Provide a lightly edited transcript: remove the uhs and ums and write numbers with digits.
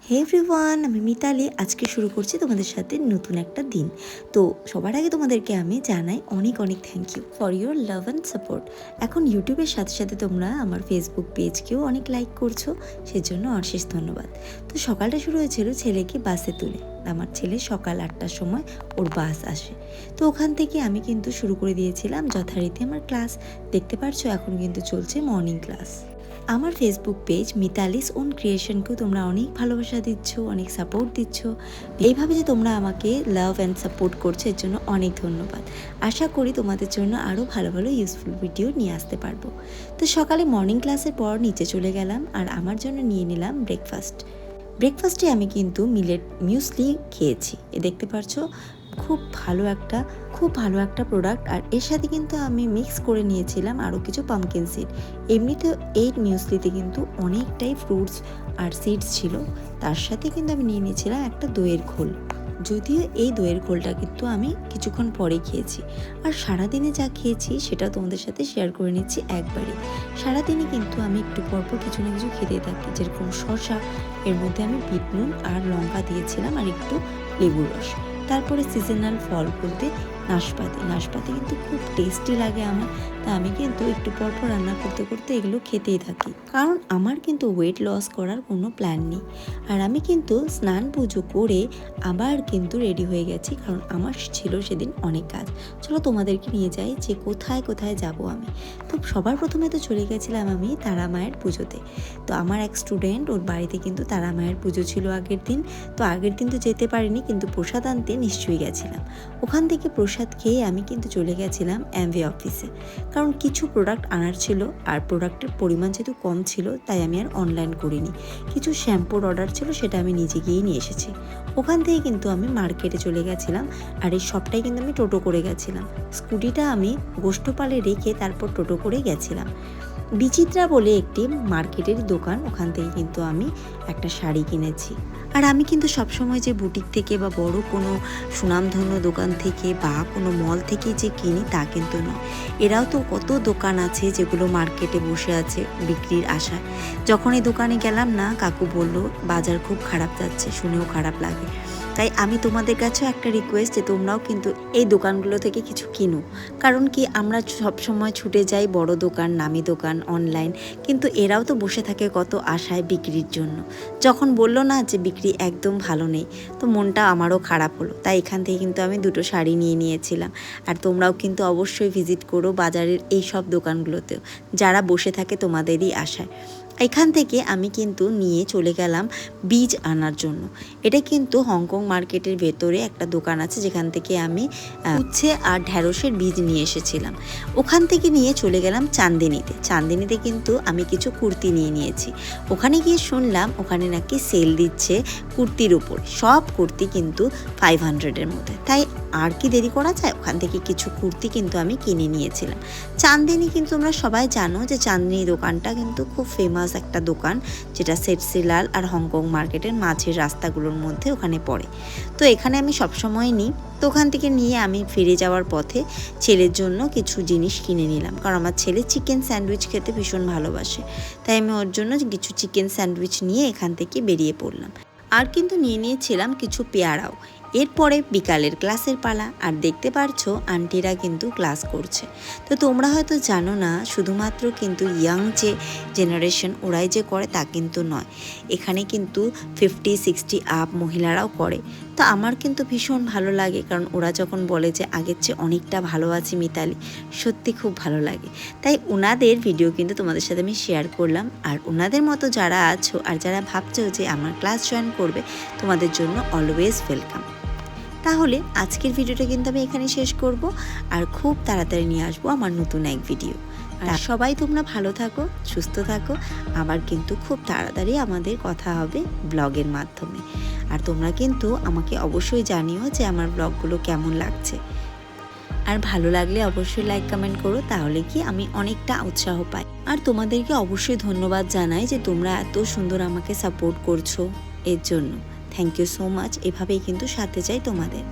হে everyone, আমি মিতালি। আজকে শুরু করছি তোমাদের সাথে নতুন একটা দিন। তো সবার আগে তোমাদেরকে আমি জানাই অনেক অনেক thank you for your love and support. এখন ইউটিউবের সাথে সাথে তোমরা আমার ফেসবুক পেজকেও অনেক লাইক করছো, সেজন্য অশেষ ধন্যবাদ। তো সকালটা শুরু হয়েছিল ছেলেকে বাসে তুলে। আমার ছেলে সকাল 8টার সময় ওর বাস আসে। তো ওখান থেকে আমি কিন্তু শুরু করে দিয়েছিলাম যথারীতি আমার ক্লাস। দেখতে পারছো এখন কিন্তু চলছে মর্নিং ক্লাস। আমার ফেসবুক পেজ মিতালিস ওন ক্রিয়েশনকেও তোমরা অনেক ভালোবাসা দিচ্ছ, অনেক সাপোর্ট দিচ্ছ। এইভাবে যে তোমরা আমাকে লাভ অ্যান্ড সাপোর্ট করছো এর জন্য অনেক ধন্যবাদ। আশা করি তোমাদের জন্য আরও ভালো ভালো ইউজফুল ভিডিও নিয়ে আসতে পারবো। তো সকালে মর্নিং ক্লাসের পর নিচে চলে গেলাম আর আমার জন্য নিয়ে নিলাম ব্রেকফাস্টে আমি কিন্তু মিলেট মিউসলি খেয়েছি। দেখতে পাচ্ছ খুব ভালো একটা প্রোডাক্ট। আর এর সাথে কিন্তু আমি মিক্স করে নিয়েছিলাম আরও কিছু পামকিন সিড। এমনিতেও এই মিউসলিতে কিন্তু অনেকটাই ফ্রুটস আর সিডস ছিল। তার সাথে কিন্তু আমি নিয়ে নিয়েছিলাম একটা দইয়ের ঘোল। যদিও এই দইয়ের ঘোলটা কিন্তু আমি কিছুক্ষণ পরে খেয়েছি। আর সারাদিনে যা খেয়েছি সেটা তোমাদের সাথে শেয়ার করে নিচ্ছি একবারে। সারাদিনে কিন্তু আমি একটু পরপর কিছু না কিছু খেতে থাকি, যেরকম শসা, এর মধ্যে আমি বিট নুন আর লঙ্কা দিয়েছিলাম আর একটু লেবুর রস। তারপরে সিজনাল ফল বলতে নাশপাতি কিন্তু খুব টেস্টি লাগে আমার। তা আমি কিন্তু একটু পরপর রান্না করতে করতে এগুলো খেতেই থাকি, কারণ আমার কিন্তু ওয়েট লস করার কোনো প্ল্যান নেই। আর আমি কিন্তু স্নান পুজো করে আবার কিন্তু রেডি হয়ে গেছি, কারণ আমার ছিল সেদিন অনেক কাজ। চলো তোমাদেরকে নিয়ে যাই যে কোথায় কোথায় যাব আমি। তো সবার প্রথমে তো চলে গেছিলাম আমি তারা মায়ের পুজোতে। তো আমার এক স্টুডেন্ট, ওর বাড়িতে কিন্তু তারা মায়ের পুজো ছিল আগের দিন। তো আগের দিন তো যেতে পারিনি, কিন্তু প্রসাদ আনতে নিশ্চয়ই গেছিলাম। ওখান থেকে প্রসাদ খেয়ে আমি কিন্তু চলে গেছিলাম এমভি অফিসে, কারণ কিছু প্রোডাক্ট আনার ছিল। আর প্রোডাক্টের পরিমাণ যেহেতু কম ছিল তাই আমি আর অনলাইন করিনি। কিছু শ্যাম্পুর অর্ডার ছিল, সেটা আমি নিজে গিয়েই নিয়ে এসেছি। ওখান থেকে কিন্তু আমি মার্কেটে চলে গেছিলাম। আর এই সবটাই কিন্তু আমি টোটো করে গেছিলাম। স্কুটিটা আমি গোষ্ঠপালে রেখে তারপর টোটো করে গেছিলাম। বিচিত্রা বলে একটি মার্কেটের দোকান, ওখান থেকে কিন্তু আমি একটা শাড়ি কিনেছি। আর আমি কিন্তু সবসময় যে বুটিক থেকে বা বড় কোনো সুনামধন্য দোকান থেকে বা কোনো মল থেকে যে কিনি তা কিন্তু নয়। এরাও তো কত দোকান আছে যেগুলো মার্কেটে বসে আছে বিক্রির আশায়। যখন এই দোকানে গেলাম না, কাকু বলল বাজার খুব খারাপ যাচ্ছে, শুনেও খারাপ লাগে। তাই আমি তোমাদের কাছেও একটা রিকোয়েস্ট যে তোমরাও কিন্তু এই দোকানগুলো থেকে কিছু কিনো। কারণ কি, আমরা সবসময় ছুটে যাই বড় দোকান, নামি দোকান, অনলাইন, কিন্তু এরাও তো বসে থাকে কত আশায় বিক্রির জন্য। যখন বললো না যে বিক্রি একদম ভালো নেই, তো মনটা আমারও খারাপ হলো। তাই এখান থেকে কিন্তু আমি দুটো শাড়ি নিয়ে নিয়েছিলাম। আর তোমরাও কিন্তু অবশ্যই ভিজিট করো বাজারের এই সব দোকানগুলোতেও, যারা বসে থাকে তোমাদেরই আশায়। এখান থেকে আমি কিন্তু নিয়ে চলে গেলাম বীজ আনার জন্য। এটা কিন্তু হংকং মার্কেটের ভেতরে একটা দোকান আছে, যেখান থেকে আমি উচ্ছে আর ঢ্যাঁড়সের বীজ নিয়ে এসেছিলাম। ওখান থেকে নিয়ে চলে গেলাম চান্দিনীতে কিন্তু আমি কিছু কুর্তি নিয়ে নিয়েছি। ওখানে গিয়ে শুনলাম ওখানে নাকি সেল দিচ্ছে কুর্তির উপর, সব কুর্তি কিন্তু 500-এর মধ্যে। তাই আর কি দেরি করা যায়, ওখান থেকে কিছু কুর্তি কিন্তু আমি কিনে নিয়েছিলাম। চান্দিনী কিন্তু তোমরা সবাই জানো যে চান্দিনী দোকানটা কিন্তু খুব ফেমাস একটা দোকান, যেটা সেটসিলাল আর হংকং মার্কেটের মাঝের রাস্তাগুলোর মধ্যে ওখানে পড়ে। তো এখানে আমি সবসময় নিই। তো ওখান থেকে নিয়ে আমি ফিরে যাওয়ার পথে ছেলের জন্য কিছু জিনিস কিনে নিলাম, কারণ আমার ছেলে চিকেন স্যান্ডউইচ খেতে ভীষণ ভালোবাসে। তাই আমি ওর জন্য কিছু চিকেন স্যান্ডউইচ নিয়ে এখান থেকে বেরিয়ে পড়লাম। আর কিন্তু নিয়ে নিয়েছিলাম কিছু পেয়ারাও। এরপরে বিকালের ক্লাসের পালা। আর দেখতে পারছো আন্টিরা কিন্তু ক্লাস করছে। তো তোমরা হয়তো জানো না, শুধুমাত্র কিন্তু ইয়াং যে জেনারেশন ওরাই যে করে তা কিন্তু নয়। এখানে কিন্তু 50-60 আপ মহিলারাও করে। তো আমার কিন্তু ভীষণ ভালো লাগে, কারণ ওরা যখন বলে যে আগের চেয়ে অনেকটা ভালো আছি মিতালি, সত্যি খুব ভালো লাগে। তাই ওনাদের ভিডিও কিন্তু তোমাদের সাথে আমি শেয়ার করলাম। আর ওনাদের মতো যারা আছো আর যারা ভাবছো যে আমার ক্লাস জয়েন করবে, তোমাদের জন্য অলওয়েজ ওয়েলকাম। তাহলে আজকের ভিডিওটা কিন্তু আমি এখানে শেষ করব। আর খুব তাড়াতাড়ি নিয়ে আসবো আমার নতুন এক ভিডিও। আর সবাই তোমরা ভালো থাকো, সুস্থ থাকো। আবার কিন্তু খুব তাড়াতাড়ি আমাদের কথা হবে ব্লগের মাধ্যমে। আর তোমরা কিন্তু আমাকে অবশ্যই জানিও যে আমার ব্লগগুলো কেমন লাগছে। আর ভালো লাগলে অবশ্যই লাইক কমেন্ট করো, তাহলে কি আমি অনেকটা উৎসাহ পাই। আর তোমাদেরকে অবশ্যই ধন্যবাদ জানাই যে তোমরা এত সুন্দর আমাকে সাপোর্ট করছো, এর জন্য থ্যাংক ইউ সো মাচ। এভাবেই কিন্তু সাথে চাই তোমাদের।